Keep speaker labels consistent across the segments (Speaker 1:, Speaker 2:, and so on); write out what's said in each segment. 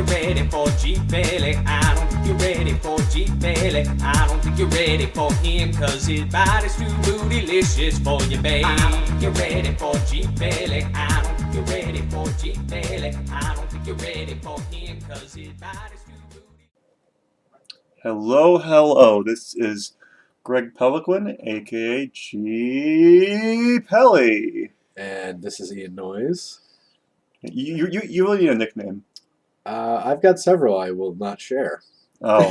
Speaker 1: ready for G-Pelly. I don't think you're ready for G-Pelly. I don't think you're ready for him, cause his body's too bootylicious for you, babe. I don't think you're ready for G-Pelly. I don't think you're ready for G-Pelly. I don't think you're ready for him, cause his body's too booty.
Speaker 2: Hello. This is Greg Peloquin, aka G-Pelly.
Speaker 3: And this is Ian Noyes.
Speaker 2: You really need a nickname.
Speaker 3: I've got several I will not share.
Speaker 2: Oh.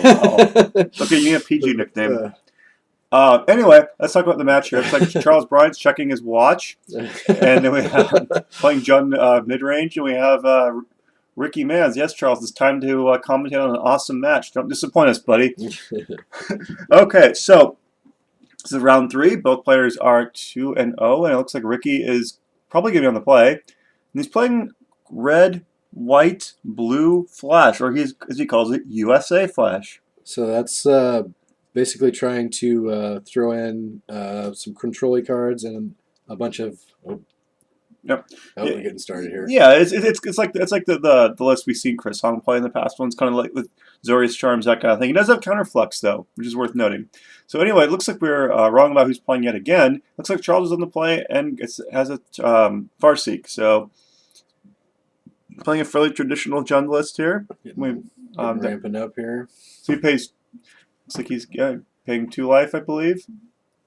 Speaker 2: Okay, you need a PG nickname. Anyway, let's talk about the match here. It's like Charles Bryant's checking his watch, and then we have playing John Midrange, and we have Ricky Manz. Yes, Charles, it's time to commentate on an awesome match. Don't disappoint us, buddy. Okay, so this is round 3. Both players are 2-0, and it looks like Ricky is probably getting on the play. And he's playing red, white, blue Flash, or as he calls it, USA Flash.
Speaker 3: So that's basically trying to throw in some control cards and a bunch of.
Speaker 2: Yep.
Speaker 3: We're getting started here.
Speaker 2: Yeah, it's like the list we've seen Chris Hong play in the past ones, kind of like with Zorius Charms, that kind of thing. He does have counterflux though, which is worth noting. So anyway, it looks like we're wrong about who's playing yet again. Looks like Charles is on the play and has a Farseek. So playing a fairly traditional Jund list here.
Speaker 3: Getting ramping up here.
Speaker 2: So he pays. Looks like he's paying 2 life, I believe,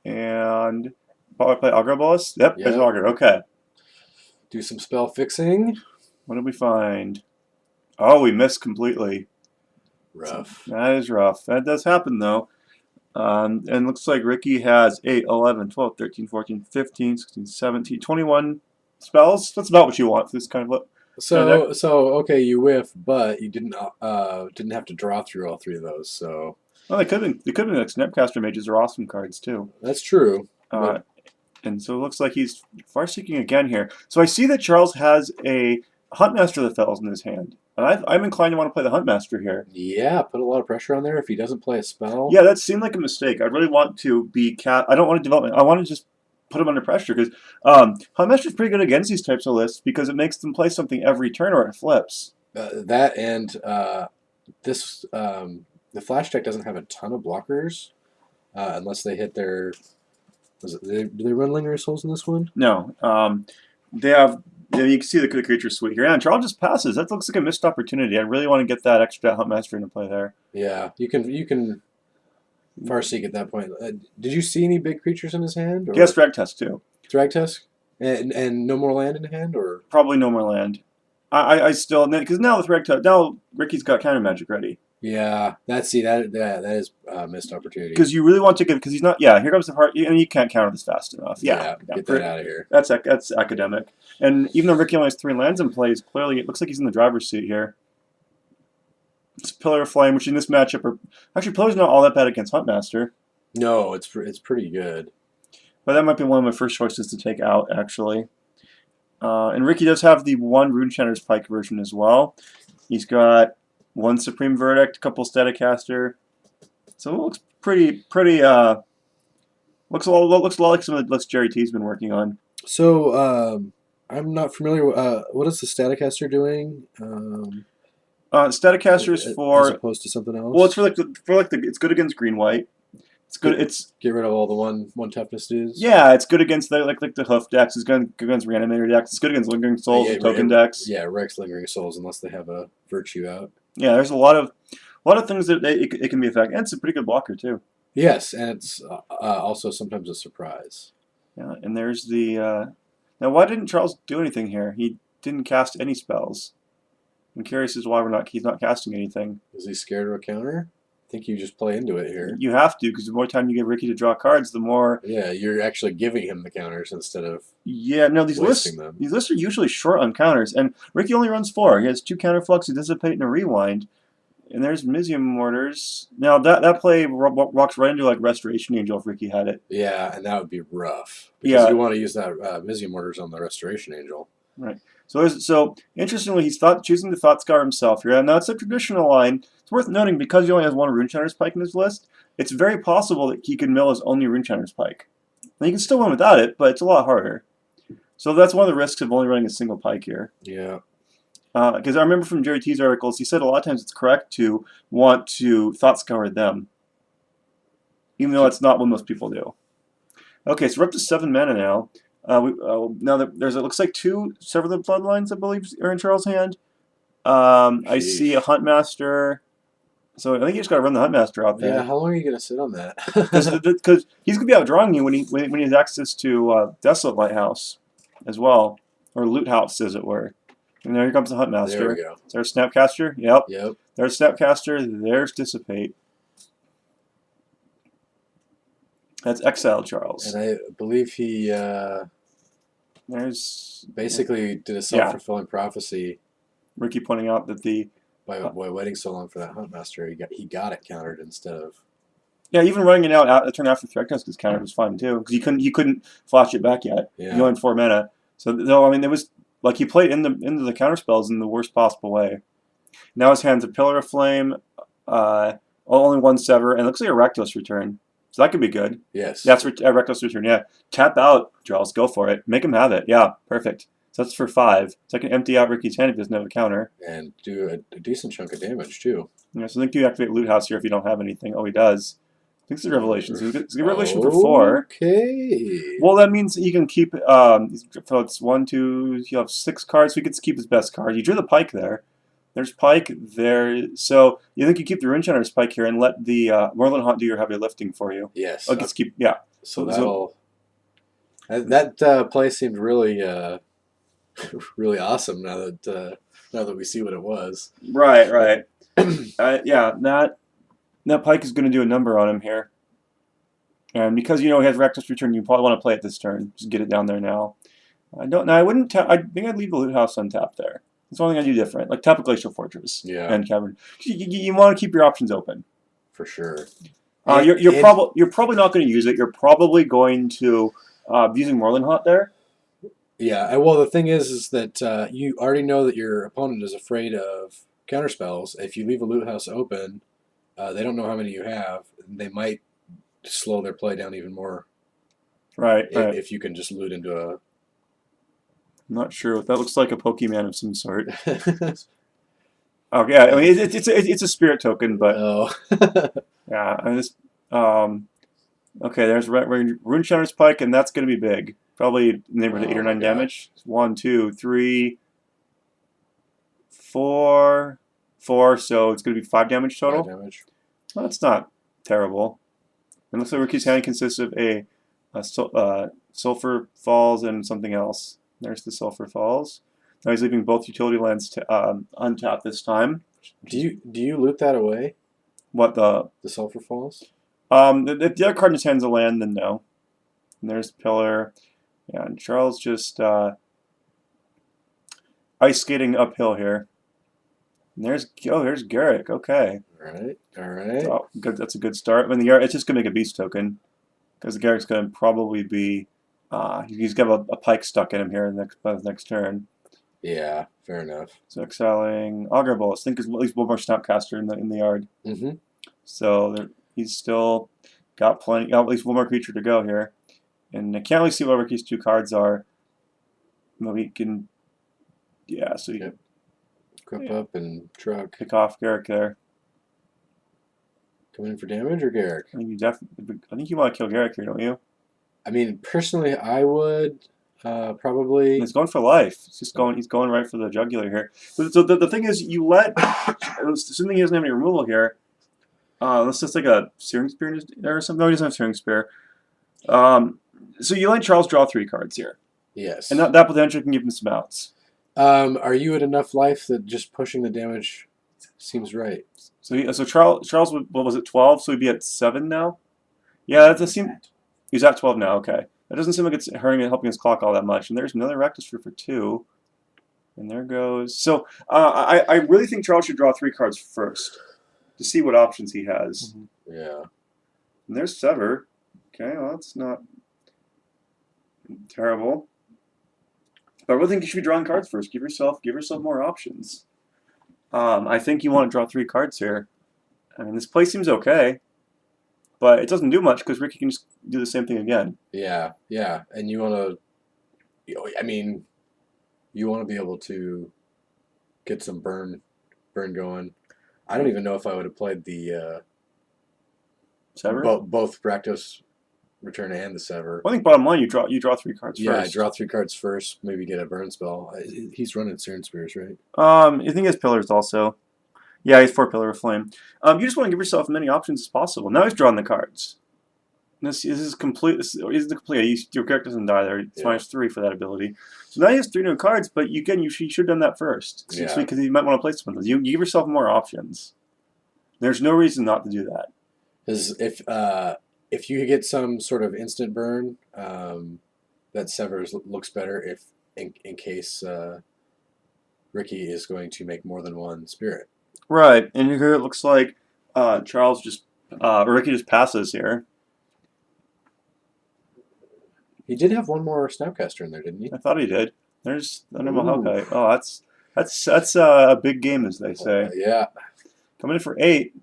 Speaker 2: and probably play Augur Boss. Yep, there's Augur. Okay.
Speaker 3: Do some spell fixing.
Speaker 2: What did we find? Oh, we missed completely.
Speaker 3: Rough.
Speaker 2: That is rough. That does happen, though. And looks like Ricky has 8, 11, 12, 13, 14, 15, 16, 17, 21 spells. That's about what you want for this kind of look.
Speaker 3: So okay, you whiff, but you didn't have to draw through all 3 of those. So
Speaker 2: well, they could have been like Snapcaster Mages are awesome cards too.
Speaker 3: That's true.
Speaker 2: And so it looks like he's Farseeking again here. So I see that Charles has a Huntmaster of the Fells in his hand. And I'm inclined to want to play the Huntmaster here.
Speaker 3: Yeah, put a lot of pressure on there if he doesn't play a spell.
Speaker 2: Yeah, that seemed like a mistake. I really want to be I don't want to develop. I want to just put him under pressure because Huntmaster is pretty good against these types of lists because it makes them play something every turn or it flips.
Speaker 3: That and this the Flash deck doesn't have a ton of blockers unless they hit their. Do they run Lingering Souls in this one?
Speaker 2: No. They have. You can see the creature suite here. And Charles just passes. That looks like a missed opportunity. I really want to get that extra Huntmaster into play there.
Speaker 3: Yeah, you can Farseek at that point. Did you see any big creatures in his hand? Or?
Speaker 2: Yes, Thragtusk too.
Speaker 3: Thragtusk? And no more land in hand, or
Speaker 2: probably no more land. I still because now with Thragtusk, now Ricky's got counter magic ready.
Speaker 3: Yeah, that is missed opportunity.
Speaker 2: Because you really want to give because he's not. Yeah, here comes the part, and you can't counter this fast enough. Yeah,
Speaker 3: get that out of here.
Speaker 2: That's academic. And even though Ricky only has 3 lands in play, clearly it looks like he's in the driver's seat here. It's Pillar of Flame, which in this matchup actually Pillar's not all that bad against Huntmaster.
Speaker 3: No, it's pretty good.
Speaker 2: But that might be one of my first choices to take out actually. And Ricky does have the 1 Runechanter's Pike version as well. He's got 1 Supreme Verdict, a couple Staticaster. So it looks pretty looks a lot like some of the lists Jerry T's been working on.
Speaker 3: So I'm not familiar. What is the Staticaster doing?
Speaker 2: Staticaster is for
Speaker 3: as opposed to something else.
Speaker 2: Well, it's it's good against green white. It's good. It's
Speaker 3: get rid of all the one toughness dudes.
Speaker 2: Yeah, it's good against the the hoof decks. It's good against reanimator decks. It's good against lingering souls and token decks.
Speaker 3: Yeah, Rex lingering souls unless they have a virtue out.
Speaker 2: Yeah, there's a lot of things that it can be effective, and it's a pretty good blocker too.
Speaker 3: Yes, and it's also sometimes a surprise.
Speaker 2: Yeah, and there's the now. Why didn't Charles do anything here? He didn't cast any spells. I'm curious as to why he's not casting anything.
Speaker 3: Is he scared of a counter? I think you just play into it here.
Speaker 2: You have to, because the more time you give Ricky to draw cards, the more.
Speaker 3: Yeah, you're actually giving him the counters instead of.
Speaker 2: Yeah, no, these lists are usually short on counters, and Ricky only runs 4. He has 2 counterflux, a dissipate, and a rewind. And there's Mizzium Mortars. Now that play walks right into like Restoration Angel if Ricky had it.
Speaker 3: Yeah, and that would be rough. Because you want to use that Mizzium Mortars on the Restoration Angel.
Speaker 2: Right. So interestingly, he's choosing the Thought Scar himself here. And now it's a traditional line. It's worth noting because he only has 1 Runechanter's Pike in his list. It's very possible that he can mill his only Runechanter's Pike. Now he can still win without it, but it's a lot harder. So that's one of the risks of only running a single Pike here.
Speaker 3: Yeah.
Speaker 2: because I remember from Jerry T's articles, he said a lot of times it's correct to want to thought scour them, even though that's not what most people do. Okay, so we're up to 7 mana now. Now there's it looks like 2 Sever the Bloodlines, I believe, are in Charles' hand. I see a Huntmaster. So I think you just got to run the Huntmaster out there.
Speaker 3: Yeah, how long are you going to sit on that?
Speaker 2: Because he's going to be outdrawing you when he has access to Desolate Lighthouse as well, or Loot House, as it were. And there comes the Huntmaster.
Speaker 3: There we go.
Speaker 2: Is there a Snapcaster? Yep.
Speaker 3: Yep.
Speaker 2: There's Snapcaster. There's Dissipate. That's Exile Charles.
Speaker 3: And I believe he
Speaker 2: There's
Speaker 3: basically did a self-fulfilling prophecy.
Speaker 2: Ricky pointing out that the
Speaker 3: By waiting so long for that Huntmaster, he got it countered instead of.
Speaker 2: Yeah, even running it out the turn after Threatness countered was fine too, because he couldn't flash it back yet.
Speaker 3: Yeah.
Speaker 2: He only had 4 mana. So no, I mean it was like he played into the counter spells in the worst possible way. Now his hand's a Pillar of Flame, only 1 Sever, and it looks like a Reckless Return. So that could be good.
Speaker 3: Yes.
Speaker 2: That's a Reckless Return. Yeah, tap out, Charles. Go for it. Make him have it. Yeah, perfect. So that's for 5. So I can empty out Ricky's hand if he doesn't have a counter.
Speaker 3: And do a decent chunk of damage too.
Speaker 2: Yeah, so I think you activate Loot House here if you don't have anything. Oh, he does. I think it's a Revelation. So it's a Revelation for 4.
Speaker 3: Okay.
Speaker 2: Well, that means he can keep. So it's 1, 2. You have 6 cards. So he gets to keep his best card. You drew the Pike there. There's Pike there. So you think you keep the Runechanter's Pike here and let the Moorland Haunt do your heavy lifting for you.
Speaker 3: Yes.
Speaker 2: Oh, gets keep. Yeah.
Speaker 3: So that'll. That play seemed really, really awesome. Now that we see what it was.
Speaker 2: Right. Right. Yeah. That Pike is going to do a number on him here. And because he has Reckless Return, you probably want to play it this turn. Just get it down there now. I don't know. I wouldn't. I think I'd leave the Loot House untapped there. That's the only thing I do different. Like tap a Glacial Fortress.
Speaker 3: Yeah.
Speaker 2: And Cavern. You want to keep your options open.
Speaker 3: For sure.
Speaker 2: You're probably not going to use it. You're probably going to be using Moorland Haunt there.
Speaker 3: Yeah. Well, the thing is that you already know that your opponent is afraid of counterspells. If you leave a Loot House open, they don't know how many you have. They might slow their play down even more.
Speaker 2: Right.
Speaker 3: If you can just loot into a.
Speaker 2: I'm not sure. That looks like a Pokemon of some sort. Oh yeah, I mean it's a spirit token, but
Speaker 3: Oh.
Speaker 2: yeah. Okay, there's Runechanter's Pike, and that's going to be big. Probably in the neighborhood of 8 or 9 damage. 1, 2, 3, 4, 4. So it's going to be 5 damage total.
Speaker 3: 5 damage.
Speaker 2: Well, that's not terrible. It looks like Ricky's hand consists of a Sulphur Falls and something else. There's the Sulphur Falls. Now he's leaving both utility lands to untap this time.
Speaker 3: Do you loot that away?
Speaker 2: What the
Speaker 3: Sulphur Falls?
Speaker 2: If the other card in his hand's a land, then no. And there's Pillar. Yeah, and Charles just ice skating uphill here. And there's Garrick. Okay.
Speaker 3: All right.
Speaker 2: Oh, good. That's a good start. I mean, it's just gonna make a beast token because the Garrick's gonna probably be. He's got a Pike stuck in him here by the next turn.
Speaker 3: Yeah, fair enough.
Speaker 2: So exiling Augur Bolus. I think there's at least one more Snapcaster in the yard.
Speaker 3: Mm-hmm.
Speaker 2: So he's still got plenty. At least one more creature to go here, and I can't really see what Ricky's 2 cards are. Maybe he can. Yeah. So you
Speaker 3: Grip up and truck.
Speaker 2: pick off Garrick there.
Speaker 3: Coming in for damage or Garrick?
Speaker 2: I think you want to kill Garrick here, don't you?
Speaker 3: I mean, personally, I would probably.
Speaker 2: He's going for life. He's going right for the jugular here. So the thing is, you let, assuming he doesn't have any removal here, let's just take a Searing Spear or something. No, he doesn't have Searing Spear. So you let Charles draw 3 cards here.
Speaker 3: Yes.
Speaker 2: And that potentially can give him some outs.
Speaker 3: Are you at enough life that just pushing the damage seems right?
Speaker 2: So Charles, what was it, 12? So he'd be at 7 now? Yeah, that does seem. He's at 12 now, okay. That doesn't seem like it's hurting and helping his clock all that much. And there's another Reckless for 2. And there goes. So I really think Charles should draw 3 cards first to see what options he has.
Speaker 3: Mm-hmm. Yeah.
Speaker 2: And there's Sever. Okay, well, that's not terrible. But I really think you should be drawing cards first. Give yourself more options. I think you want to draw 3 cards here. I mean, this play seems okay. But it doesn't do much because Ricky can just do the same thing again.
Speaker 3: Yeah, and you want to, you want to be able to get some burn going. I don't even know if I would have played the
Speaker 2: Sever?
Speaker 3: both Rakdos Return and the Sever.
Speaker 2: Well, I think bottom line, you draw 3 cards
Speaker 3: Yeah,
Speaker 2: first.
Speaker 3: I draw 3 cards first, maybe get a burn spell. He's running Cern Spears, right?
Speaker 2: I think he has pillars also. Yeah, he's 4 Pillar of Flame. You just want to give yourself as many options as possible. Now he's drawing the cards. This is complete. This is the complete. Your character doesn't die there. It's -3 for that ability. So now he has 3 new cards, but you should have done that first.
Speaker 3: Yeah.
Speaker 2: Because you might want to play some of those. You give yourself more options. There's no reason not to do that.
Speaker 3: Because if you get some sort of instant burn, that Severs looks better if in case Ricky is going to make more than 1 spirit.
Speaker 2: Right, and here it looks like Ricky just passes here.
Speaker 3: He did have 1 more Snapcaster in there, didn't he?
Speaker 2: I thought he did. There's Animal Hellkite. Oh, that's a big game, as they say.
Speaker 3: Yeah.
Speaker 2: Coming in for 8.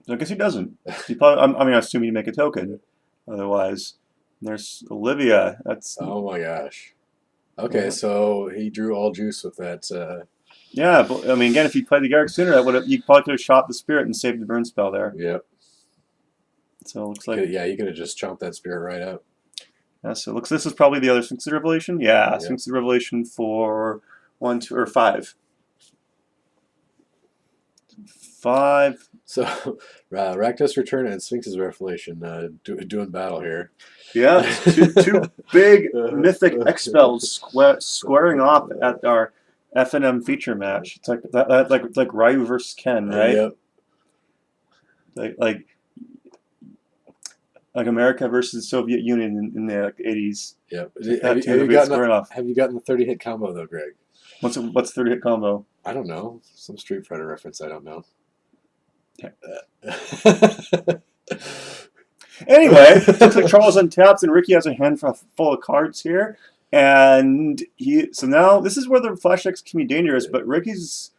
Speaker 2: So I guess he doesn't. He probably. I assume you make a token. Otherwise, there's Olivia. That's.
Speaker 3: Oh my gosh. Okay, so he drew all juice with that.
Speaker 2: Yeah, but I mean, again, if you played the Garrick sooner, you probably could have shot the spirit and saved the burn spell there.
Speaker 3: Yep.
Speaker 2: So it looks like.
Speaker 3: You could have just chomped that spirit right up.
Speaker 2: Yeah, so it looks. This is probably the other Sphinx of Revelation. Yeah, yep. Sphinx of Revelation for 1, 2, or 5. 5.
Speaker 3: So, Rakdos Return and Sphinx's Revelation doing battle here.
Speaker 2: Yeah, two big mythic X spells squaring off at our FNM feature match. It's like Ryu versus Ken, right?
Speaker 3: Yep.
Speaker 2: Like America versus the Soviet Union in the 80s.
Speaker 3: Yep.
Speaker 2: Have
Speaker 3: you gotten the 30-hit combo though, Greg?
Speaker 2: What's 30-hit combo?
Speaker 3: I don't know. Some Street Fighter reference. I don't know.
Speaker 2: Anyway, it looks like Charles untaps and Ricky has a hand full of cards here. And so now this is where the flash decks can be dangerous, but Ricky's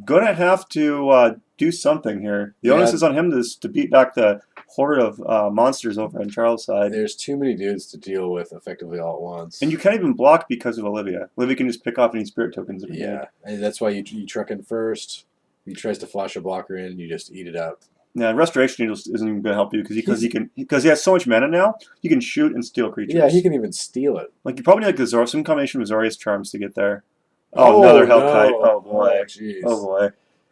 Speaker 2: going to have to do something here. The onus is on him to beat back the horde of monsters over on Charles' side.
Speaker 3: There's too many dudes to deal with effectively all at once.
Speaker 2: And you can't even block because of Olivia. Olivia can just pick off any spirit tokens.
Speaker 3: Yeah, and that's why you truck in first. He tries to flash a blocker in, you just eat it up.
Speaker 2: Yeah, Restoration Angel isn't even going to help you because he has so much mana now. He can shoot and steal creatures.
Speaker 3: Yeah, he can even steal it.
Speaker 2: Like you probably need like some combination of Azorius Charms to get there. Oh, another Hellkite. No. Oh boy. Oh boy.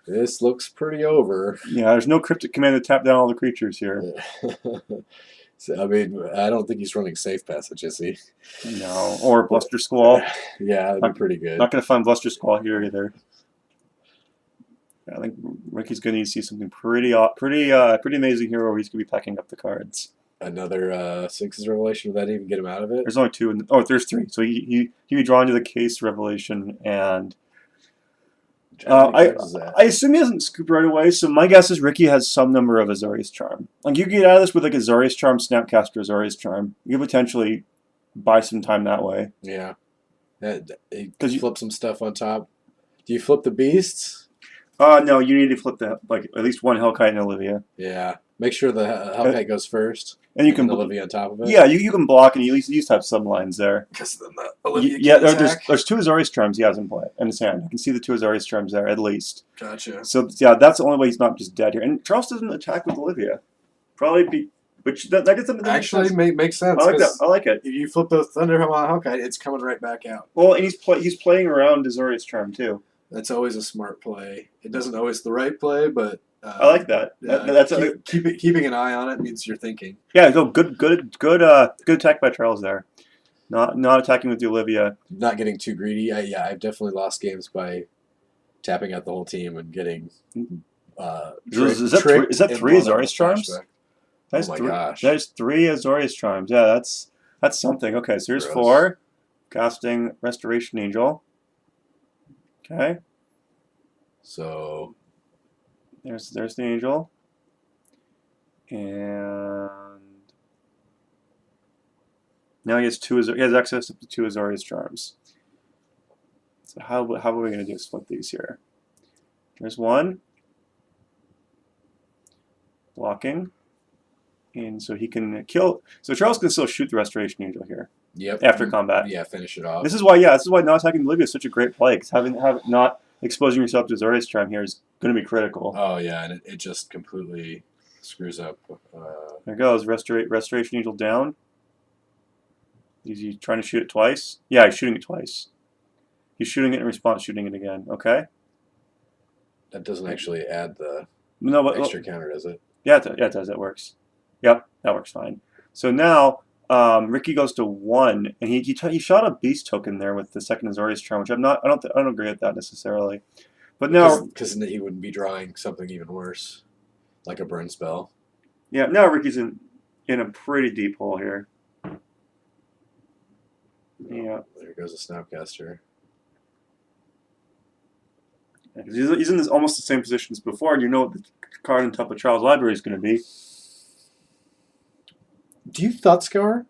Speaker 3: This looks pretty over.
Speaker 2: Yeah, there's no cryptic command to tap down all the creatures here.
Speaker 3: So, I mean, I don't think he's running Safe Passage, is he?
Speaker 2: No, or Bluster Squall.
Speaker 3: Yeah, that'd be pretty good.
Speaker 2: Not going to find Bluster Squall here either. I think Ricky's going to need to see something pretty amazing here, or he's going to be packing up the cards.
Speaker 3: Another Sphinx's Revelation. Would that even get him out of it?
Speaker 2: There's only 2. There's 3. So he be drawn to the Case Revelation, and I assume he doesn't scoop right away. So my guess is Ricky has some number of Azorius Charm. Like you get out of this with like Azorius Charm, Snapcaster, Azorius Charm. You could potentially buy some time that way.
Speaker 3: Yeah, because you flip some stuff on top. Do you flip the beasts?
Speaker 2: No, you need to flip that, like at least 1 Hellkite and Olivia.
Speaker 3: Yeah, make sure the Hellkite goes first,
Speaker 2: and you can
Speaker 3: Olivia on top of it.
Speaker 2: Yeah, you can block, and you at least have some lines there.
Speaker 3: Because then the Olivia
Speaker 2: there's 2 Azorius Charms he has in play in his hand. You can see the 2 Azorius Charms there at least.
Speaker 3: Gotcha.
Speaker 2: So yeah, that's the only way he's not just dead here. And Charles doesn't attack with Olivia, which that gets him.
Speaker 3: Actually, makes sense.
Speaker 2: I like that. I like it.
Speaker 3: If you flip the Thunder Hellkite, it's coming right back out.
Speaker 2: Well, and he's playing around Azorius Charm too.
Speaker 3: That's always a smart play. It doesn't always the right play, but
Speaker 2: I like that. That's
Speaker 3: keeping an eye on it means you're thinking.
Speaker 2: Yeah, good attack by Charles there. Not attacking with the Olivia.
Speaker 3: Not getting too greedy. I've definitely lost games by tapping out the whole team and getting.
Speaker 2: Is that 3 Azorius Charms? Oh my gosh! There's 3 Azorius Charms. Yeah, that's something. Okay, so here's 4. Casting Restoration Angel. Okay.
Speaker 3: So
Speaker 2: there's the angel, and now he has access to 2 Azorius Charms. So how are we going to do split these here? There's 1 blocking, and so he can kill. So Charles can still shoot the Restoration Angel here.
Speaker 3: Yep.
Speaker 2: After combat.
Speaker 3: Yeah, finish it off.
Speaker 2: This is why not attacking Olivia is such a great play, because having not exposing yourself to Azorius Charm here is going to be critical.
Speaker 3: Oh yeah, and it just completely screws up.
Speaker 2: There goes. Restoration Angel down. Is he trying to shoot it twice? Yeah, he's shooting it twice. He's shooting it in response, shooting it again. Okay.
Speaker 3: That doesn't actually add the extra counter, does it?
Speaker 2: Yeah, it does. That works. Yep, that works fine. So now Ricky goes to 1, and he shot a beast token there with the second Azorius Charm, which I don't agree with that necessarily. But now
Speaker 3: because he wouldn't be drawing something even worse, like a burn spell.
Speaker 2: Yeah, now Ricky's in a pretty deep hole here. Yeah,
Speaker 3: there goes a Snapcaster.
Speaker 2: He's in almost the same position as before, and you know what the card on top of Charles' library is going to be.
Speaker 3: Do you Thought Scour?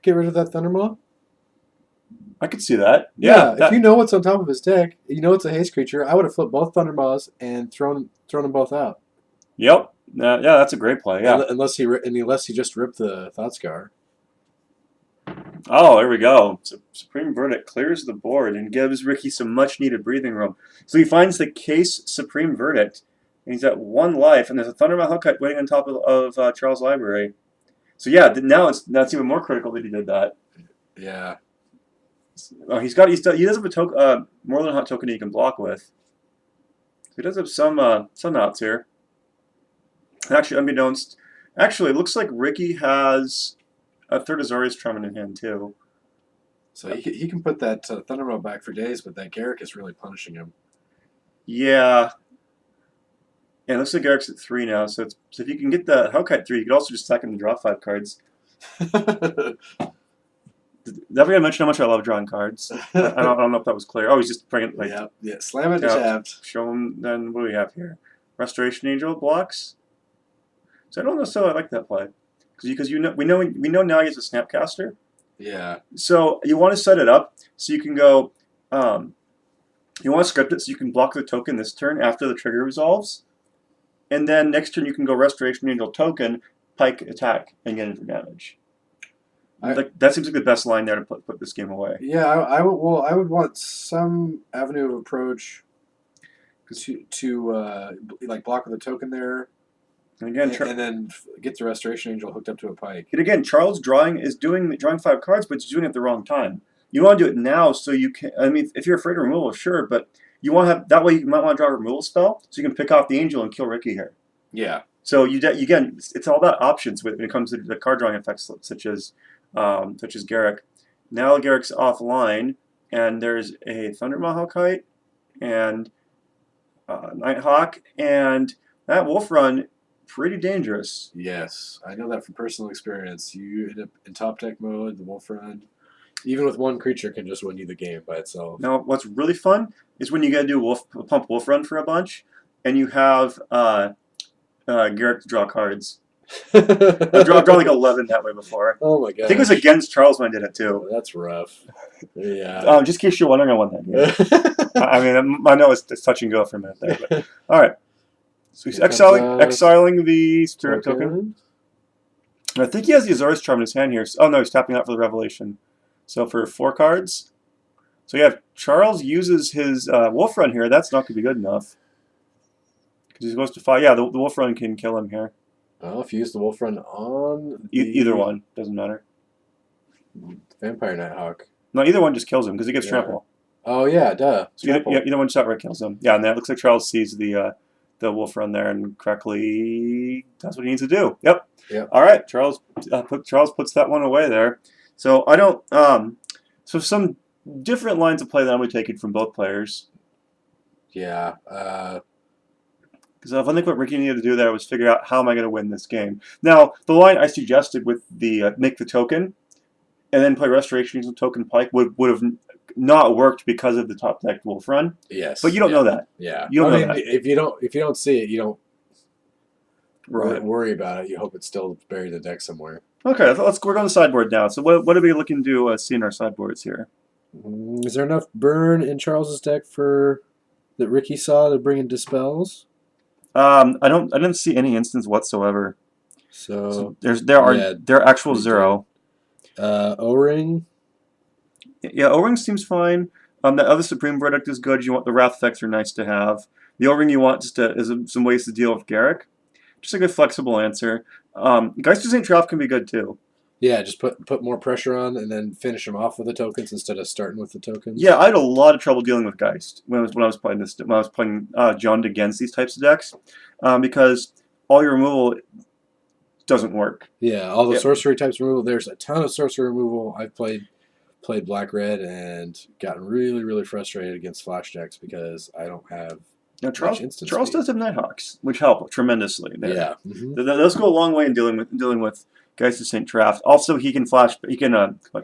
Speaker 3: Get rid of that Thundermaw?
Speaker 2: I could see that.
Speaker 3: Yeah, if you know what's on top of his deck, you know it's a haste creature, I would have flipped both Thundermaws and thrown them both out.
Speaker 2: Yep. Yeah, that's a great play. Yeah.
Speaker 3: Unless he just ripped the Thought Scour.
Speaker 2: Oh, there we go. Supreme Verdict clears the board and gives Ricky some much-needed breathing room. So he finds the Case Supreme Verdict, and he's at 1 life, and there's a Thundermaw Hellkite waiting on top of Charles' library. So yeah, now that's even more critical that he did that.
Speaker 3: Yeah.
Speaker 2: Oh, he does have a more than a hot token he can block with. He does have some outs here. Actually, unbeknownst, it looks like Ricky has a third Azorius Charm in his hand too.
Speaker 3: So he can put that Thundermaw back for days, but that Garrick is really punishing him.
Speaker 2: Yeah. Yeah, it looks like Garrick's at 3 now. So if you can get the Hellkite 3, you could also just stack him to draw 5 cards. Did I forget to mention how much I love drawing cards? I don't know if that was clear. Oh, he's just bringing it like
Speaker 3: yeah. Slam it tapped.
Speaker 2: Show him. Then what do we have here? Restoration Angel blocks. So I don't necessarily like that play because we know now he has a Snapcaster.
Speaker 3: Yeah.
Speaker 2: So you want to set it up so you can go. You want to script it so you can block the token this turn after the trigger resolves, and then next turn you can go Restoration Angel token, Pike attack, and get in for damage. That seems like the best line there to put this game away.
Speaker 3: Yeah, I would want some avenue of approach to like block with a token there,
Speaker 2: and again,
Speaker 3: and then get the Restoration Angel hooked up to a Pike.
Speaker 2: And again, Charles drawing 5 cards, but he's doing it at the wrong time. You want to do it now so you can. I mean, if you're afraid of removal, sure, but you want to have that way. You might want to draw a removal spell so you can pick off the angel and kill Ricky here.
Speaker 3: Yeah.
Speaker 2: So again, it's all about options when it comes to the card drawing effects, such as Garrick. Now Garrick's offline, and there's a Thundermaw Hellkite and Nighthawk, and that Wolf Run pretty dangerous.
Speaker 3: Yes, I know that from personal experience. You end up in top deck mode, the Wolf Run, even with one creature, can just win you the game by itself.
Speaker 2: Now, what's really fun is when you got to do pump Wolf Run for a bunch, and you have Garrick to draw cards. I've drawn like 11 that way before.
Speaker 3: Oh my god!
Speaker 2: I think it was against Charles when I did it too.
Speaker 3: That's rough. Yeah.
Speaker 2: Just in case you're wondering, I won that game. I mean, I know it's touch and go for a minute there, but all right. So he's exiling the Spirit token. And I think he has the Azorius Charm in his hand here. Oh no, he's tapping out for the Revelation. So for 4 cards. So yeah, if Charles uses his Wolf Run here, that's not going to be good enough. Because he goes to 5. Yeah, the Wolf Run can kill him here.
Speaker 3: Well, if you use the Wolf Run on
Speaker 2: either one, doesn't matter.
Speaker 3: Vampire Nighthawk.
Speaker 2: No, either one just kills him because he gets trample.
Speaker 3: Oh yeah, duh.
Speaker 2: So either one shot right kills him. Yeah, and that looks like Charles sees the Wolf Run there and correctly does what he needs to do. Yep. All right, Charles puts that one away there. So I don't. So some different lines of play that I'm going to take it from both players.
Speaker 3: Yeah.
Speaker 2: Because I think what Ricky needed to do there was figure out how am I going to win this game. Now, the line I suggested with the make the token and then play Restoration Angel token Pike would have not worked because of the top deck Wolf Run.
Speaker 3: Yes.
Speaker 2: But you don't know that.
Speaker 3: Yeah.
Speaker 2: You don't know that.
Speaker 3: If you don't see it, you don't worry about it. You hope it's still buried in the deck somewhere.
Speaker 2: Okay, we're going to sideboard now. So what are we looking to see in our sideboards here?
Speaker 3: Is there enough burn in Charles's deck that Ricky saw to bring in Dispels?
Speaker 2: I didn't see any instance whatsoever.
Speaker 3: So
Speaker 2: there are actual 0.
Speaker 3: O-Ring.
Speaker 2: Yeah, O-Ring seems fine. The other Supreme Verdict is good. You want the Wrath effects are nice to have. The O-Ring you want just is some ways to deal with Garrick. Just a good flexible answer. Geist of St. Traff can be good too.
Speaker 3: Yeah, just put more pressure on and then finish them off with the tokens instead of starting with the tokens.
Speaker 2: Yeah, I had a lot of trouble dealing with Geist when I was playing Jund against these types of decks, because all your removal doesn't work.
Speaker 3: Yeah, all the sorcery types removal. There's a ton of sorcery removal. I've played black-red and gotten really, really frustrated against flash decks because I don't have.
Speaker 2: Now, Charles does have Nighthawks, which help tremendously. There.
Speaker 3: Yeah,
Speaker 2: those go a long way in dealing with Geist of St. Traff. Also, he can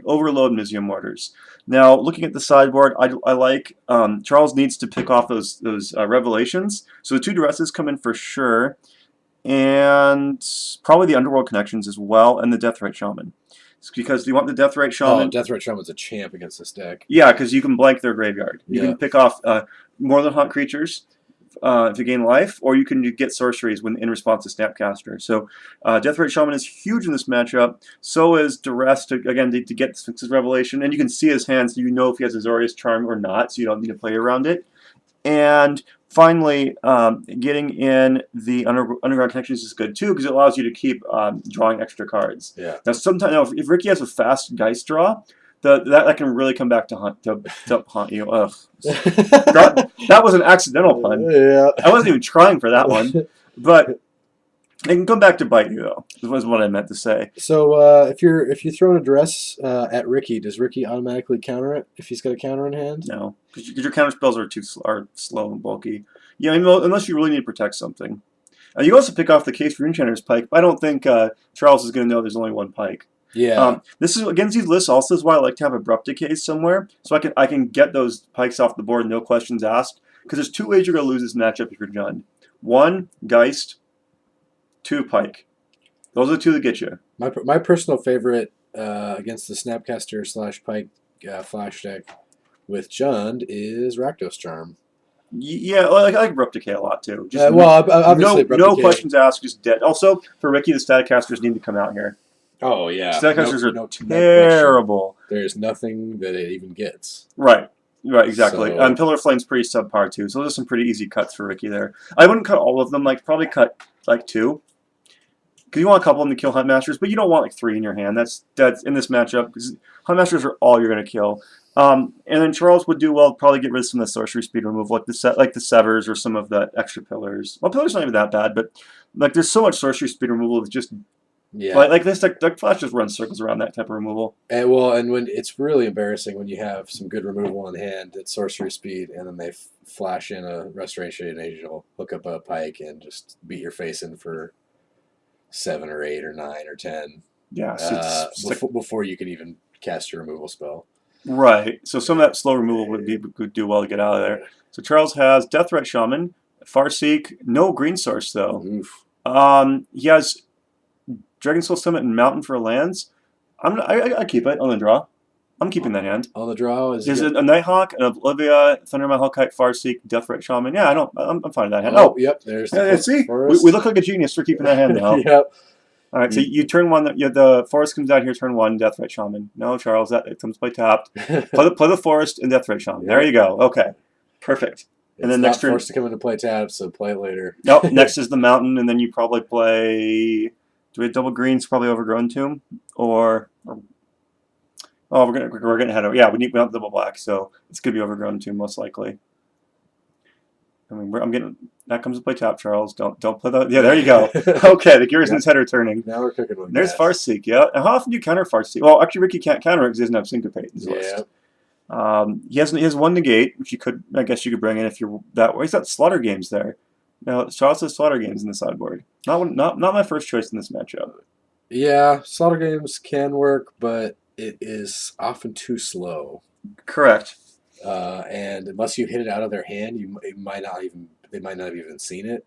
Speaker 2: overload Museum Mortars. Now, looking at the sideboard, I like Charles needs to pick off those Revelations. So the 2 Duresses come in for sure, and probably the Underworld Connections as well, and the Deathrite Shaman. It's because you want the Deathrite Shaman.
Speaker 3: Oh, Deathrite Shaman's a champ against this deck.
Speaker 2: Yeah, because you can blank their graveyard. You can pick off more than Haunt creatures to gain life, or you can get sorceries in response to Snapcaster. So Deathrite Shaman is huge in this matchup. So is Duress to get Sphinx's Revelation, and you can see his hands, so you know if he has Azorius Charm or not, so you don't need to play around it. And finally, getting in the Underground Connections is good too, because it allows you to keep drawing extra cards.
Speaker 3: Yeah.
Speaker 2: Now, sometimes if Ricky has a fast Geist draw, that can really come back to haunt you. Ugh. that was an accidental pun.
Speaker 3: Yeah.
Speaker 2: I wasn't even trying for that one, but it can come back to bite you though. Was what I meant to say.
Speaker 3: So if you're throwing a Duress at Ricky, does Ricky automatically counter it if he's got a counter in hand?
Speaker 2: No, because your counter spells are slow and bulky. Yeah, unless you really need to protect something. You can also pick off the Case for Enchanter's Pike, but I don't think Charles is going to know there's only one Pike.
Speaker 3: Yeah.
Speaker 2: This is against these lists. Also, is why I like to have Abrupt Decay somewhere, so I can get those Pikes off the board, no questions asked. Because there's 2 ways you're going to lose this matchup if you're Jund. 1, Geist. 2, Pike. Those are the 2 that get you.
Speaker 3: My personal favorite against the Snapcaster / Pike flash deck with Jund is Rakdos Charm.
Speaker 2: Yeah, I like Abrupt Decay a lot too. Just
Speaker 3: obviously
Speaker 2: no questions asked, just dead. Also, for Ricky, the Staticasters need to come out here.
Speaker 3: Oh, yeah.
Speaker 2: Staticasters are terrible.
Speaker 3: There's nothing that it even gets.
Speaker 2: Right, exactly.
Speaker 3: So,
Speaker 2: Pillar of Flame's pretty subpar, too. So those are some pretty easy cuts for Ricky there. I wouldn't cut all of them. Probably cut, 2. Because you want a couple of them to kill Huntmasters, but you don't want, 3 in your hand. That's in this matchup, because Huntmasters are all you're going to kill. And then Charles would do well to probably get rid of some of the sorcery speed removal, like the Severs or some of the extra Pillars. Well, Pillars not even that bad, but, there's so much sorcery speed removal with just... Yeah, like this, like Flash just runs circles around that type of removal.
Speaker 3: And when it's really embarrassing when you have some good removal in hand at sorcery speed, and then they flash in a Restoration Angel, hook up a Pike, and just beat your face in for 7 or 8 or 9 or 10.
Speaker 2: Yeah,
Speaker 3: before you can even cast your removal spell.
Speaker 2: Right. So some of that slow removal would do well to get out of there. So Charles has Deathrite Shaman, Farseek, no green source though.
Speaker 3: Oof.
Speaker 2: He has Dragon Soul Summit and Mountain for lands. I keep it on the draw. I'm keeping that hand.
Speaker 3: On the draw
Speaker 2: is a Nighthawk, an Oblivia, Thundermount Hellkite, Farseek, Deathrite Shaman. Yeah, I'm fine with that hand.
Speaker 3: Oh, yep. There's
Speaker 2: see, we look like a genius for keeping that hand now.
Speaker 3: Yep.
Speaker 2: All right, so you turn 1. The Forest comes out here. Turn 1. Deathrite Shaman. No, Charles, it comes play tapped. play the Forest and Deathrite Shaman. Yep. There you go. Okay, perfect. And then next turn,
Speaker 3: forced to come into play tapped, so play it later.
Speaker 2: Nope. Next is the Mountain, and then you probably play. Do we have double greens? Probably Overgrown Tomb, or we're getting ahead of. Yeah, we want double black, so it's gonna be Overgrown Tomb most likely. I mean, I'm getting that comes to play tap, Charles. Don't play that. Yeah, there you go. Okay, the gears in his head are turning.
Speaker 3: Now we're cooking with
Speaker 2: There's Farseek. Yeah, and how often do you counter Farseek? Well, actually, Ricky can't counter it because he doesn't have Syncopate in his list. He has 1 negate, which I guess you could bring in if you're that way. He's got Slaughter Games there. Now, Charles has Slaughter Games in the sideboard. Not my first choice in this matchup.
Speaker 3: Yeah, Slaughter Games can work, but it is often too slow.
Speaker 2: Correct.
Speaker 3: And unless you hit it out of their hand, they might not have even seen it.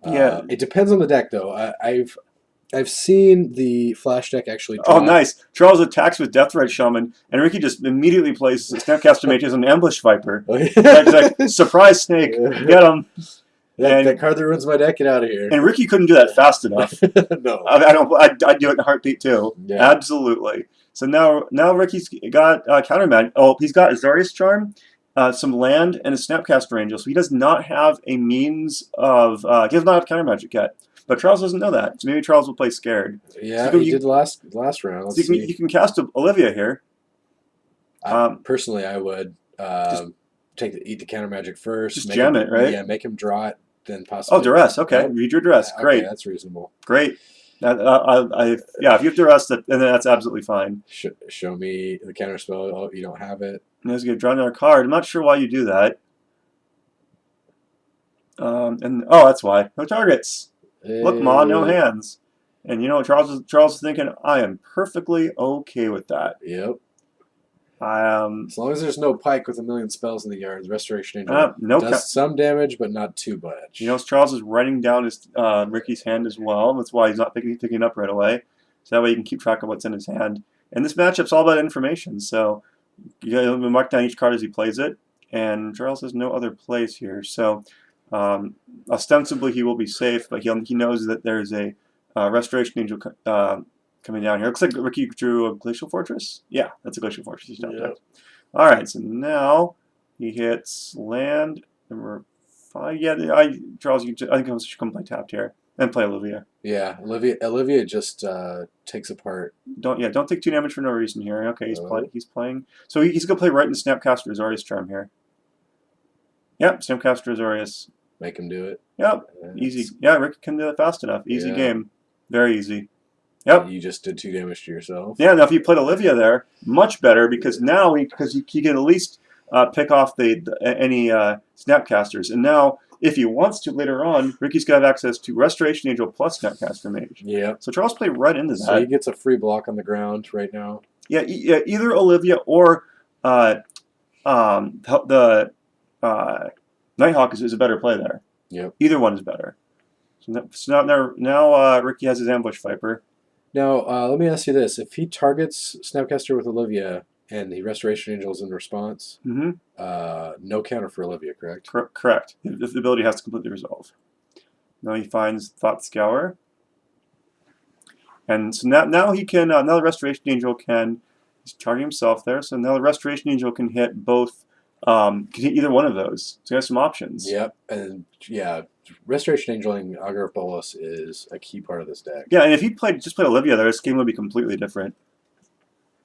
Speaker 2: Yeah.
Speaker 3: It depends on the deck, though. I've seen the flash deck actually.
Speaker 2: Oh, nice! Charles attacks with Deathrite Shaman, and Ricky just immediately plays Snapcaster Mage as an Ambush Viper. like surprise snake, get him!
Speaker 3: That card that ruins my deck, get out of here.
Speaker 2: And Ricky couldn't do that fast enough.
Speaker 3: No.
Speaker 2: I'd do it in a heartbeat too. Yeah. Absolutely. So now Ricky's got counter magic. Oh, he's got Azorius Charm, some land, and a Snapcaster Angel. So he does not have a means of. He does not have counter magic yet. But Charles doesn't know that. So maybe Charles will play scared.
Speaker 3: Yeah,
Speaker 2: so
Speaker 3: he did last round.
Speaker 2: So you can cast Olivia here.
Speaker 3: Personally, I would eat the counter magic first.
Speaker 2: Just jam it, right?
Speaker 3: Yeah, make him draw it, then possibly.
Speaker 2: Oh, duress. Okay, read your duress. Great.
Speaker 3: Okay, that's reasonable.
Speaker 2: Great. Yeah, if you have duress, then that's absolutely fine.
Speaker 3: Show me the counter spell. Oh, you don't have it.
Speaker 2: And he's going to draw another card. I'm not sure why you do that. And that's why. No targets.
Speaker 3: Hey.
Speaker 2: Look, Ma, no hands. And you know what Charles is thinking? I am perfectly okay with that.
Speaker 3: Yep.
Speaker 2: As
Speaker 3: long as there's no pike with a million spells in the yard, Restoration Angel does some damage, but not too much.
Speaker 2: You know, Charles is writing down his Ricky's hand as well. That's why he's not picking it up right away. So that way you can keep track of what's in his hand. And this matchup's all about information. So you got to mark down each card as he plays it. And Charles has no other plays here. So ostensibly he will be safe, but he knows that there's a Restoration Angel coming down here. Looks like Ricky drew a Glacial Fortress. Yeah, that's a Glacial Fortress. He's down there. All right, so now he hits land number 5. Yeah, Charles, I think I should come play tapped here and play Olivia.
Speaker 3: Yeah, Olivia just takes apart.
Speaker 2: Don't take 2 damage for no reason here. Okay, he's playing. So he's gonna play right into Snapcaster Azorius Charm here. Yep, Snapcaster Azorius.
Speaker 3: Make him do it.
Speaker 2: Yep, easy. Yeah, Rick can do it fast enough. Easy game, very easy. Yep.
Speaker 3: You just did 2 damage to yourself.
Speaker 2: Yeah, now if you played Olivia there, much better, because now he can at least pick off any Snapcasters. And now, if he wants to later on, Ricky's got access to Restoration Angel plus Snapcaster Mage.
Speaker 3: Yeah.
Speaker 2: So Charles played right into that.
Speaker 3: So he gets a free block on the ground right now.
Speaker 2: Yeah, either Olivia or the Nighthawk is a better play there.
Speaker 3: Yep.
Speaker 2: Either one is better. So now Ricky has his Ambush Viper.
Speaker 3: Now, let me ask you this. If he targets Snapcaster with Olivia and the Restoration Angel is in response, no counter for Olivia, correct?
Speaker 2: Correct. The ability has to completely resolve. Now he finds Thought Scour. And so now he can, now the Restoration Angel he's charging himself there, so now the Restoration Angel can hit both, can hit either one of those. So he has some options.
Speaker 3: Yep, and yeah, Restoration Angel and Augur of Bolas is a key part of this deck.
Speaker 2: Yeah, and if he just played Olivia there, this game would be completely different.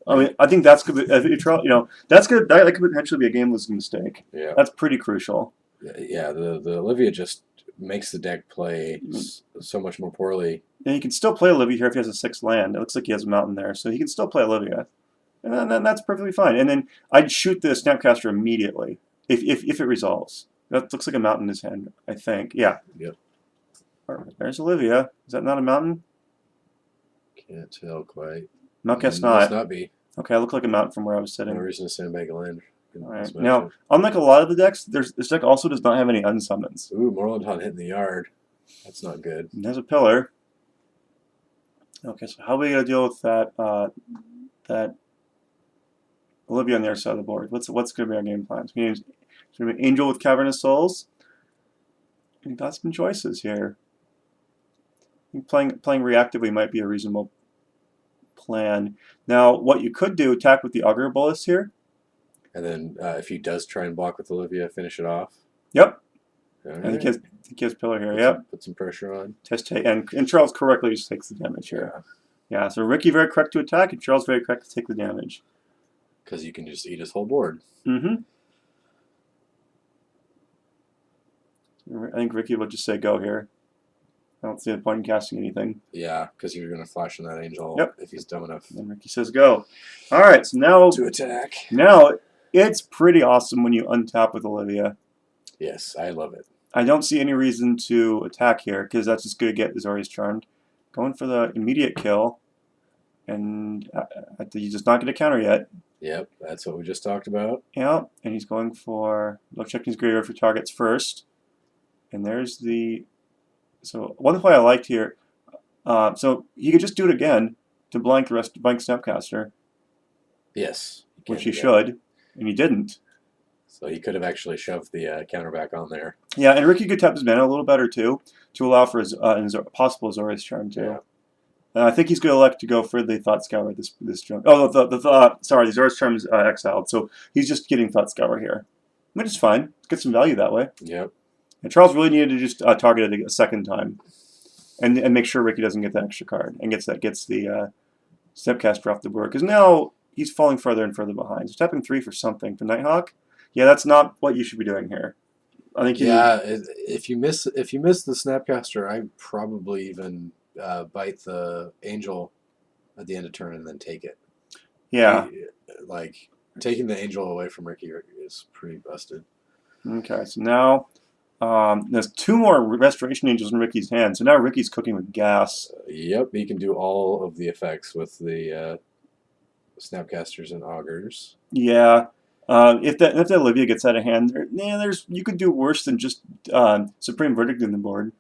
Speaker 2: I mean, I think that's good. That's good. That could potentially be a game-losing mistake.
Speaker 3: Yeah,
Speaker 2: that's pretty crucial.
Speaker 3: Yeah, the Olivia just makes the deck play so much more poorly.
Speaker 2: Yeah, he can still play Olivia here if he has a 6 land. It looks like he has a mountain there, so he can still play Olivia, and then that's perfectly fine. And then I'd shoot the Snapcaster immediately if it resolves. That looks like a mountain in his hand, I think. Yeah.
Speaker 3: Yep.
Speaker 2: There's Olivia. Is that not a mountain?
Speaker 3: Can't tell quite.
Speaker 2: No, guess
Speaker 3: not. Must not be.
Speaker 2: Okay, I look like a mountain from where I was sitting.
Speaker 3: No reason to sandbag a land.
Speaker 2: All right. Now, unlike a lot of the decks, this deck also does not have any unsummons.
Speaker 3: Ooh, Moreland Hunt hitting the yard. That's not good.
Speaker 2: And there's a pillar. Okay, so how are we gonna deal with that? That Olivia on the other side of the board. What's gonna be our game plan? It's gonna be Angel with Cavernous Souls. We've got some choices here. I think playing reactively might be a reasonable plan. Now, what you could do, attack with the Augur Bolus here.
Speaker 3: And then if he does try and block with Olivia, finish it off.
Speaker 2: Yep.
Speaker 3: Right.
Speaker 2: I think he has pillar here.
Speaker 3: Put some pressure on.
Speaker 2: And Charles correctly just takes the damage here. Yeah. So Ricky very correct to attack, and Charles very correct to take the damage.
Speaker 3: Because you can just eat his whole board.
Speaker 2: Mm-hmm. I think Ricky will just say go here. I don't see the point in casting anything.
Speaker 3: Yeah, because you're going to flash on that Angel if he's dumb enough.
Speaker 2: And Ricky says go. All right, so now
Speaker 3: to attack.
Speaker 2: Now it's pretty awesome when you untap with Olivia.
Speaker 3: Yes, I love it.
Speaker 2: I don't see any reason to attack here because that's just going to get Azorius Charmed. Going for the immediate kill, and he's just not going to counter yet.
Speaker 3: Yep, that's what we just talked about.
Speaker 2: Yeah, and he's going for checking his graveyard for targets first. And there's the... So one play I liked here, so he could just do it again to blank Snapcaster.
Speaker 3: Yes.
Speaker 2: Which he should, and he didn't.
Speaker 3: So he could have actually shoved the counter back on there.
Speaker 2: Yeah, and Ricky could tap his mana a little better too, to allow for his possible Azorius Charm too. I think he's going to elect to go for the Thought Scour this jump. Oh, sorry, the Zoro's Charm is exiled, so he's just getting Thought Scour here, which is fine. Get some value that way.
Speaker 3: Yep.
Speaker 2: And Charles really needed to just target it a second time, and make sure Ricky doesn't get that extra card and gets the Snapcaster off the board, because now he's falling further and further behind. So tapping 3 for something for Nighthawk. Yeah, that's not what you should be doing here. I think
Speaker 3: if you miss the Snapcaster, I probably even bite the Angel at the end of turn and then take it.
Speaker 2: Yeah.
Speaker 3: Like, taking the Angel away from Ricky is pretty busted.
Speaker 2: Okay, so now there's 2 more Restoration Angels in Ricky's hand, so now Ricky's cooking with gas.
Speaker 3: Yep, he can do all of the effects with the Snapcasters and Augurs.
Speaker 2: Yeah. If that Olivia gets out of hand, you could do worse than just Supreme Verdict in the board.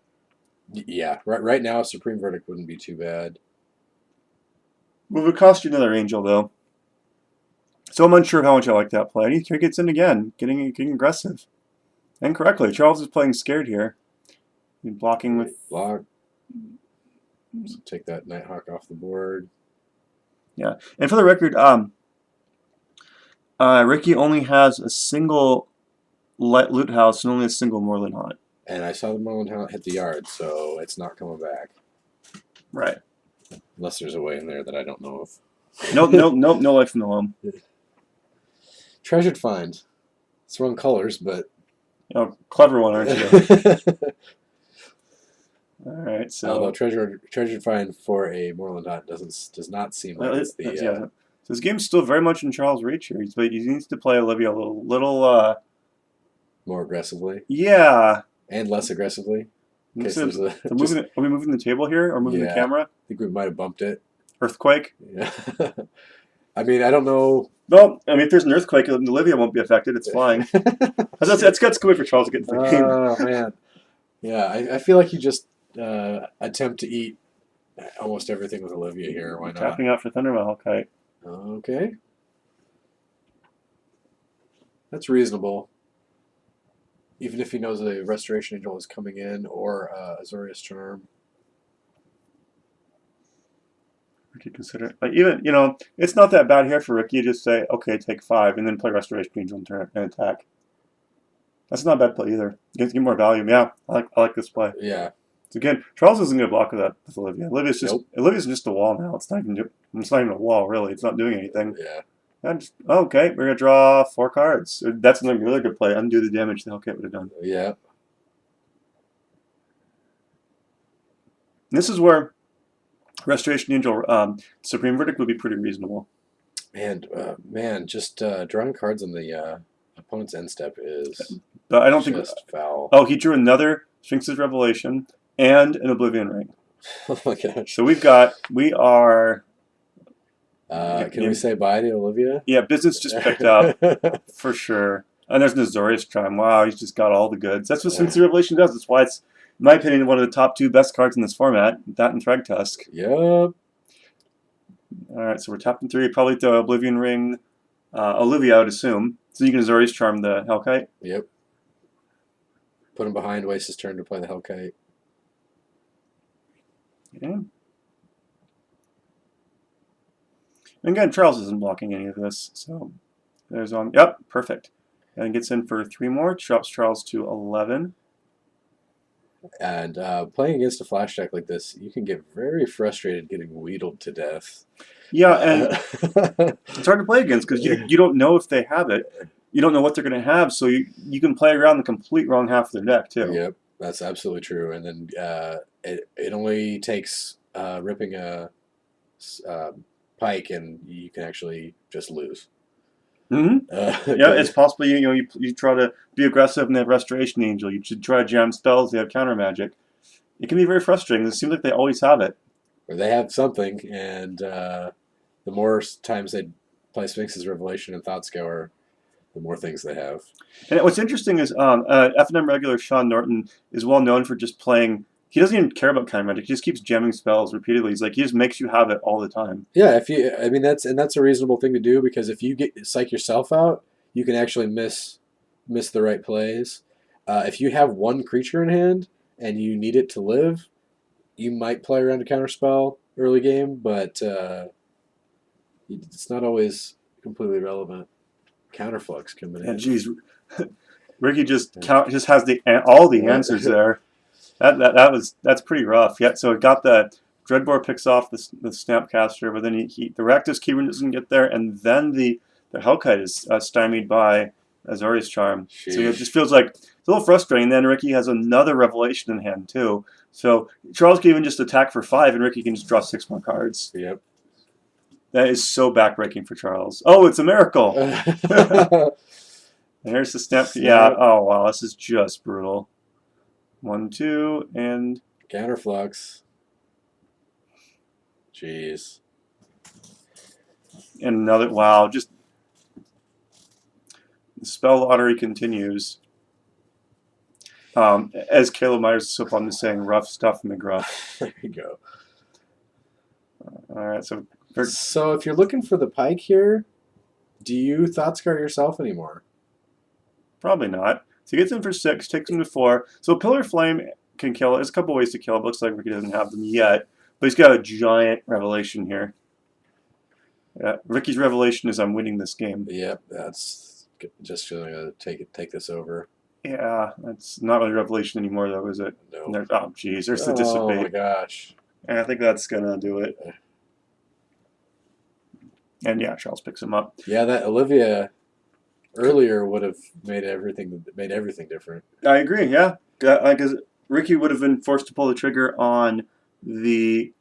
Speaker 3: Yeah, right now Supreme Verdict wouldn't be too bad.
Speaker 2: Well, it would cost you another Angel, though. So I'm unsure how much I like that play. And he gets in again, getting aggressive. And correctly, Charles is playing scared here. He's blocking with...
Speaker 3: Block. So take that Nighthawk off the board.
Speaker 2: Yeah, and for the record, Ricky only has a single Loot House and only a single Moreland Haunt.
Speaker 3: And I saw the Moreland Haunt hit the yard, so it's not coming back.
Speaker 2: Right.
Speaker 3: Unless there's a way in there that I don't know of.
Speaker 2: No life in the loam.
Speaker 3: Treasured Find. It's wrong colors, but...
Speaker 2: Oh, clever one, aren't you? All right, so...
Speaker 3: Although Treasured Find for a Moreland Haunt does not seem like it's the...
Speaker 2: Yeah. So this game's still very much in Charles' reach here, but he needs to play Olivia a little
Speaker 3: more aggressively?
Speaker 2: Yeah.
Speaker 3: And less aggressively?
Speaker 2: So are we moving the table here, or moving the camera?
Speaker 3: I think we might have bumped it.
Speaker 2: Earthquake?
Speaker 3: Yeah. I mean, I don't know.
Speaker 2: Well, I mean, if there's an earthquake, Olivia won't be affected. It's flying. That's good for Charles to get into the game.
Speaker 3: Oh, man. Yeah, I feel like you just attempt to eat almost everything with Olivia here. Why not?
Speaker 2: Tapping out for Thundermahal Kite.
Speaker 3: Okay. That's reasonable. Even if he knows a Restoration Angel is coming in, or Azorius Charm.
Speaker 2: Ricky consider even it's not that bad here for Ricky. You just say okay, take 5, and then play Restoration Angel and turn and attack. That's not a bad play either. Get more value. Yeah, I like this play.
Speaker 3: Yeah.
Speaker 2: So again, Charles isn't going to block with that with Olivia. Olivia's just a wall now. It's not even a wall really. It's not doing anything.
Speaker 3: Yeah.
Speaker 2: Okay, we're gonna draw 4 cards. That's another really good play. Undo the damage the Hellcat would have done.
Speaker 3: Yeah.
Speaker 2: This is where Restoration Angel Supreme Verdict would be pretty reasonable.
Speaker 3: And man, just drawing cards on the opponent's end step is.
Speaker 2: But I don't think
Speaker 3: foul.
Speaker 2: Oh, he drew another Sphinx's Revelation and an Oblivion Ring.
Speaker 3: Oh my gosh!
Speaker 2: So we are.
Speaker 3: Can we say bye to Olivia?
Speaker 2: Yeah, business just picked up for sure. And there's an Azorius Charm. Wow, he's just got all the goods. That's what Sphinx's Revelation does. That's why it's, in my opinion, one of the top 2 best cards in this format. That and Thragtusk.
Speaker 3: Yep.
Speaker 2: All right, so we're tapping 3. Probably the Oblivion Ring. Olivia, I would assume. So you can Azorius Charm the Hellkite.
Speaker 3: Yep. Put him behind, waste his turn to play the Hellkite.
Speaker 2: Yeah. And again, Charles isn't blocking any of this, so there's yep, perfect. And gets in for 3 more, drops Charles to 11.
Speaker 3: And playing against a flash deck like this, you can get very frustrated getting wheedled to death.
Speaker 2: Yeah, and it's hard to play against because you don't know if they have it. You don't know what they're going to have, so you can play around the complete wrong half of their deck, too.
Speaker 3: Yep, that's absolutely true. And then it only takes ripping a pike, and you can actually just lose.
Speaker 2: Mm-hmm. Yeah, it's possible you try to be aggressive and they have Restoration Angel. You should try to jam spells, they have counter magic. It can be very frustrating. It seems like they always have it.
Speaker 3: Or they have something, and the more times they play Sphinx's Revelation and Thought Scour, the more things they have. And
Speaker 2: what's interesting is FNM regular Sean Norton is well known for just playing. He doesn't even care about counter magic. He just keeps jamming spells repeatedly. He's like, he just makes you have it all the time.
Speaker 3: Yeah, that's a reasonable thing to do, because if you psych yourself out, you can actually miss the right plays. If you have one creature in hand and you need it to live, you might play around a counterspell. early game, but it's not always completely relevant. Counterflux coming in.
Speaker 2: And geez, Ricky just has all the answers there. That's pretty rough. Yeah, so it got the Dreadbore picks off the Snapcaster, but then the Rakdos Keyword doesn't get there, and then the Hellkite is stymied by Azorius Charm.
Speaker 3: Sheesh.
Speaker 2: So it just feels like it's a little frustrating. Then Ricky has another Revelation in hand too. So Charles can even just attack for 5, and Ricky can just draw 6 more cards.
Speaker 3: Yep.
Speaker 2: That is so backbreaking for Charles. Oh, it's a miracle. There's the snap. Yeah. Oh wow, this is just brutal. 1, 2, and
Speaker 3: Counterflux. Jeez.
Speaker 2: And another. Wow, just the spell lottery continues. As Caleb Myers is so fun to saying, rough stuff McGruff.
Speaker 3: There you go.
Speaker 2: All right, so
Speaker 3: if you're looking for the pike here, do you Thoughtscar yourself anymore?
Speaker 2: probably not. So he gets in for 6, takes him to 4. So Pillar Flame can kill it. There's a couple ways to kill it. Looks like Ricky doesn't have them yet, but he's got a giant Revelation here. Yeah, Ricky's Revelation is I'm winning this game.
Speaker 3: Yep, that's just gonna take this over.
Speaker 2: Yeah, that's not really Revelation anymore, though, is it?
Speaker 3: No.
Speaker 2: Oh, geez, there's the Dissipate.
Speaker 3: Oh my gosh.
Speaker 2: And I think that's gonna do it. And yeah, Charles picks him up.
Speaker 3: Yeah, that Olivia earlier would have made everything different.
Speaker 2: I agree. Yeah, because Ricky would have been forced to pull the trigger on the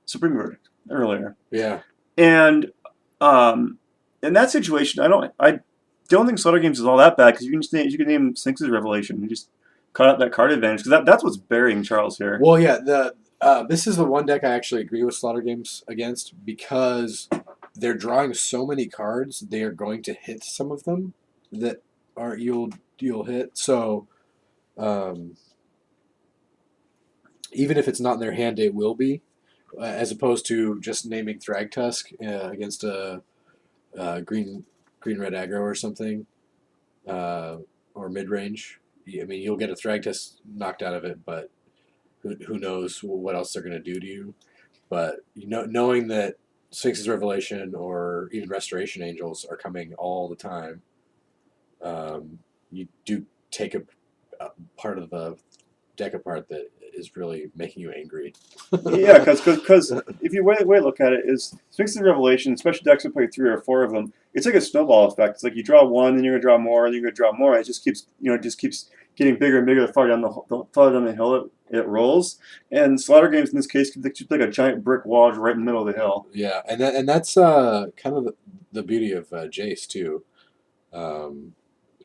Speaker 2: Supreme Verdict earlier.
Speaker 3: Yeah.
Speaker 2: And in that situation, I don't think Slaughter Games is all that bad because you can name Sphinx's Revelation. You just cut out that card advantage because that's what's burying Charles here.
Speaker 3: Well, yeah, this is the one deck I actually agree with Slaughter Games against because they're drawing so many cards. They are going to hit some of them that are you'll hit. So, even if it's not in their hand, it will be, as opposed to just naming Thragtusk against a green red aggro or something, or Midrange. I mean, you'll get a Thragtusk knocked out of it, but who knows what else they're going to do to you. But knowing that Sphinx's Revelation or even Restoration Angels are coming all the time, you do take a part of the deck apart that is really making you angry.
Speaker 2: Yeah, because if you way to look at it is Sphinx's Revelation, especially decks that play 3 or 4 of them, it's like a snowball effect. It's like you draw 1, then you're gonna draw more, and you're gonna draw more. It just keeps getting bigger and bigger the farther down the hill it rolls. And Slaughter Games in this case could just like a giant brick wall right in the middle of the hill.
Speaker 3: Yeah, and that's kind of the beauty of Jace too.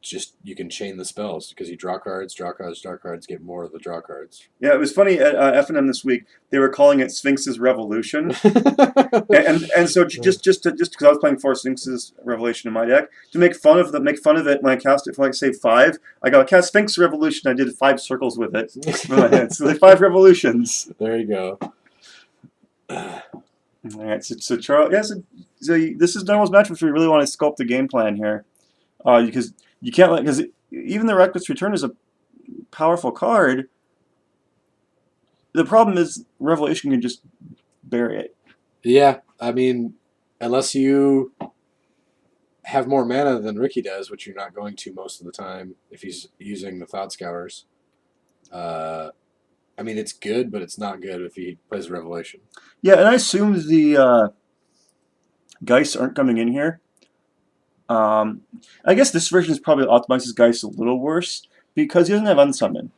Speaker 3: Just you can chain the spells because you draw cards, get more of the draw cards.
Speaker 2: Yeah, it was funny at F&M this week. They were calling it Sphinx's Revolution, and so just because I was playing 4 Sphinx's Revelation in my deck to make fun of it when I cast it for like say 5. I got cast Sphinx Revolution. I did 5 circles with it. So like 5 revolutions.
Speaker 3: There you go.
Speaker 2: All right, so Charles. Yeah, so this is Darnell's match if we really want to sculpt the game plan here, because. You can't because even the Reckless Return is a powerful card. The problem is Revelation can just bury it.
Speaker 3: Yeah, I mean, unless you have more mana than Ricky does, which you're not going to most of the time if he's using the Thought Scours. I mean, it's good, but it's not good if he plays Revelation. Yeah,
Speaker 2: and I assume the Geists aren't coming in here. I guess this version is probably optimizes Geist a little worse because he doesn't have Unsummon.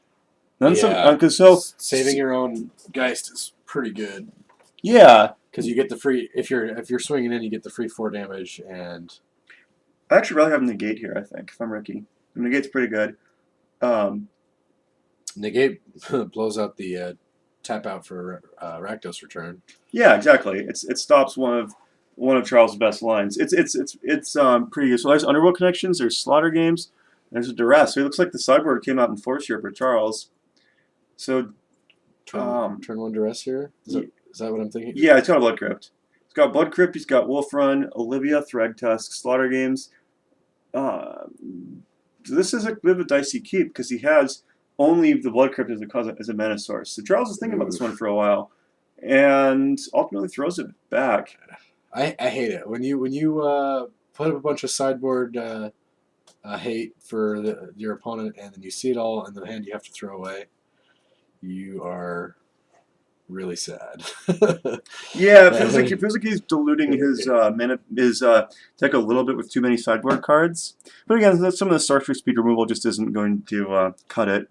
Speaker 3: Saving your own Geist is pretty good.
Speaker 2: Yeah,
Speaker 3: because you get the free if you're swinging in, you get the free 4 damage, and
Speaker 2: I actually rather have Negate here. I think if I'm Ricky, Negate's pretty good.
Speaker 3: Negate blows out the tap out for Rakdos Return.
Speaker 2: Yeah, exactly. It stops one of Charles' best lines. It's pretty good. So there's Underworld Connections, there's Slaughter Games, there's a Duress. So it looks like the sideboard came out in force here for Charles. So
Speaker 3: turn 1 Duress here? Is that what I'm thinking?
Speaker 2: Yeah, it's got a Blood Crypt. It's got Blood Crypt, he's got Wolf Run, Olivia, Thragtusk, Slaughter Games. So this is a bit of a dicey keep because he has only the Blood Crypt as a mana source. So Charles is thinking about this one for a while, and ultimately throws it back.
Speaker 3: I hate it when you put up a bunch of sideboard hate for your opponent, and then you see it all in the hand you have to throw away. You are really sad.
Speaker 2: Yeah, it feels like he's diluting his deck a little bit with too many sideboard cards. But again, some of the sorcery speed removal just isn't going to cut it.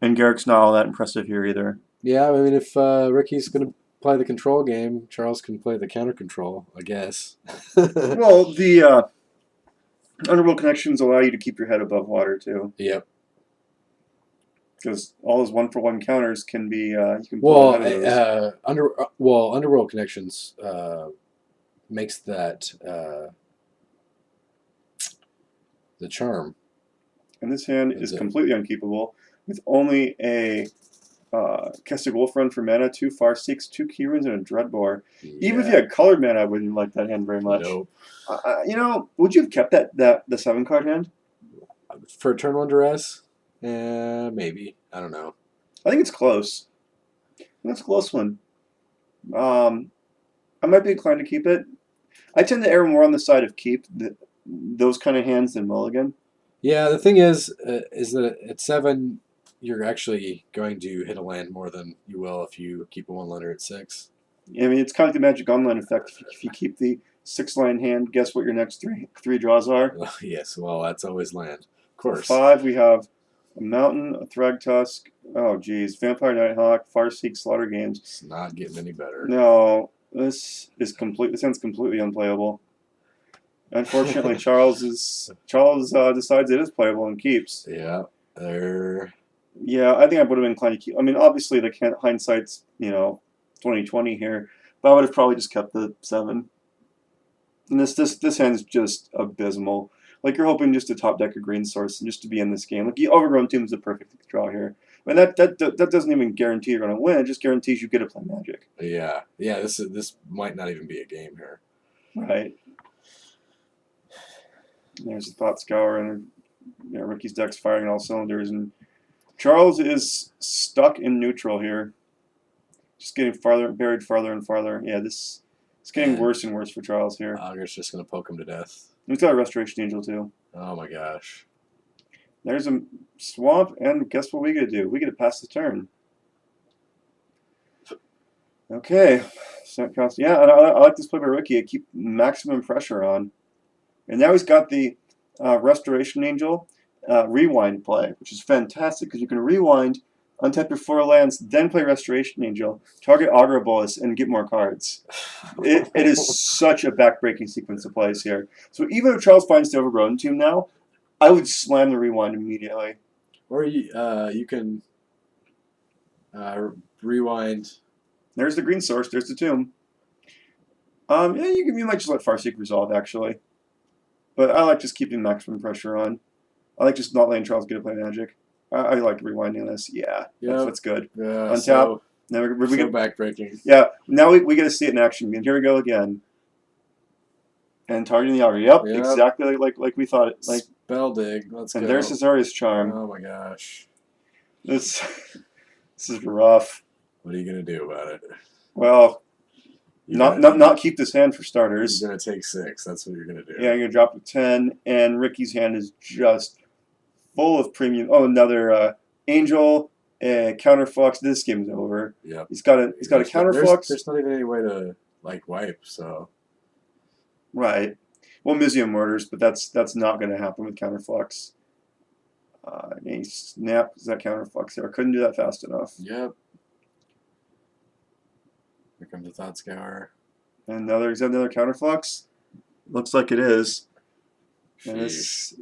Speaker 2: And Garrick's not all that impressive here either.
Speaker 3: Yeah, I mean, if Ricky's going to play the control game, Charles can play the counter control, I guess.
Speaker 2: Well, the Underworld connections allow you to keep your head above water too.
Speaker 3: Yep.
Speaker 2: Because all those 1-for-1 counters can be you can pull ahead of those.
Speaker 3: Underworld connections makes that the charm.
Speaker 2: And this hand is completely unkeepable with only a Kestic Wolf Run for mana, 2 Farseeks, 2 Keyrunes, and a Dreadbore. Yeah. Even if you had colored mana, I wouldn't like that hand very much.
Speaker 3: Nope.
Speaker 2: Would you have kept the 7-card hand?
Speaker 3: For turn 1 duress? Maybe. I don't know.
Speaker 2: I think it's close. That's a close one. I might be inclined to keep it. I tend to err more on the side of keep those kind of hands than mulligan.
Speaker 3: Yeah, the thing is that at 7, you're actually going to hit a land more than you will if you keep a 1-liner at 6.
Speaker 2: I mean, it's kind of the Magic Online effect. If you keep the 6-line hand, guess what your next three draws are?
Speaker 3: Yes, well, that's always land. Of course.
Speaker 2: 5, we have a Mountain, a Thragtusk, oh geez, Vampire Nighthawk, Farseek, Slaughter Games.
Speaker 3: It's not getting any better.
Speaker 2: No, this sounds completely unplayable. Unfortunately, Charles decides it is playable and keeps.
Speaker 3: Yeah,
Speaker 2: Yeah, I think I would have been inclined to keep. I mean, obviously, hindsight's 20/20 here, but I would have probably just kept the 7. And this hand's just abysmal. Like, you're hoping just to top deck a green source and just to be in this game. Like, Overgrown Tomb is a perfect draw here. And that doesn't even guarantee you're going to win. It just guarantees you get to play Magic.
Speaker 3: Yeah. This might not even be a game here.
Speaker 2: Right. There's the Thought Scour, and Ricky's deck's firing on all cylinders, and Charles is stuck in neutral here. Just getting buried farther and farther. Yeah, it's getting worse and worse for Charles here.
Speaker 3: Augur's just going to poke him to death.
Speaker 2: He's got a Restoration Angel too.
Speaker 3: Oh my gosh.
Speaker 2: There's a swamp, and guess what we get to do? We get to pass the turn. Okay. Yeah, I like this play by Ricky. I keep maximum pressure on. And now he's got the Restoration Angel rewind play, which is fantastic because you can rewind, untap your 4 lands, then play Restoration Angel, target Augur Bolus, and get more cards. It is such a backbreaking sequence of plays here. So even if Charles finds the Overgrown Tomb now, I would slam the rewind immediately.
Speaker 3: Or you can rewind.
Speaker 2: There's the green source. There's the tomb. Yeah, you might just let Farseek resolve, actually. But I like just keeping maximum pressure on. I like just not letting Charles get to play Magic. I like rewinding this. Yeah, that's good.
Speaker 3: Yeah,
Speaker 2: Untap.
Speaker 3: so
Speaker 2: now we get
Speaker 3: backbreaking.
Speaker 2: Yeah, now we get to see it in action. And here we go again. And targeting the Augur. Yep. Exactly like we thought it. Like
Speaker 3: Spell Dig. Let's go.
Speaker 2: And there's Cesarius Charm.
Speaker 3: Oh my gosh.
Speaker 2: This is rough.
Speaker 3: What are you gonna do about it?
Speaker 2: Well, not keep this hand for starters.
Speaker 3: You're gonna take 6. That's what you're gonna do.
Speaker 2: Yeah, you're gonna drop to 10, and Ricky's hand is just full of premium. Oh, another Angel, Counterflux. This game's over.
Speaker 3: Yeah.
Speaker 2: He's got a Counterflux.
Speaker 3: There's not even any way to wipe. So.
Speaker 2: Right. Well, Museum Murders, but that's not going to happen with Counterflux. He snaps that Counterflux there. Couldn't do that fast enough.
Speaker 3: Yep. Here comes the Thought Scour.
Speaker 2: And is that another Counterflux? Looks like it is. And this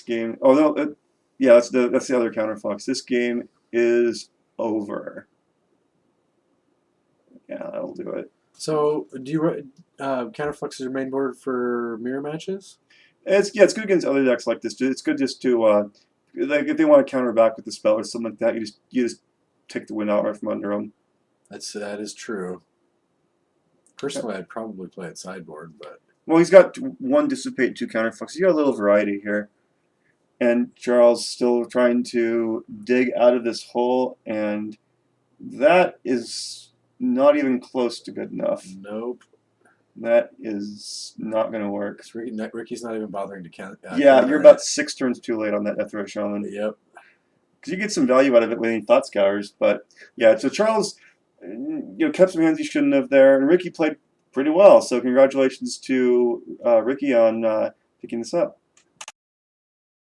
Speaker 2: game. Oh no, that's the other Counterflux. This game is over. Yeah, that'll do it.
Speaker 3: So, do you Counterflux is your main board for mirror matches?
Speaker 2: It's good against other decks like this. It's good just to like if they want to counter back with the spell or something like that, you just take the wind out right from under them.
Speaker 3: That is true. Personally, I'd probably play it sideboard, but
Speaker 2: well, he's got 1 Dissipate, 2 Counterflux. You got a little variety here. and Charles still trying to dig out of this hole, and that is not even close to good enough.
Speaker 3: Nope.
Speaker 2: That is not going to work.
Speaker 3: Ricky's not even bothering to count.
Speaker 2: Yeah, you're about 6 turns too late on that Death Row Shaman.
Speaker 3: Yep.
Speaker 2: Because you get some value out of it winning Thought Scours. But yeah, so Charles, kept some hands he shouldn't have there, and Ricky played pretty well. So congratulations to Ricky on picking this up.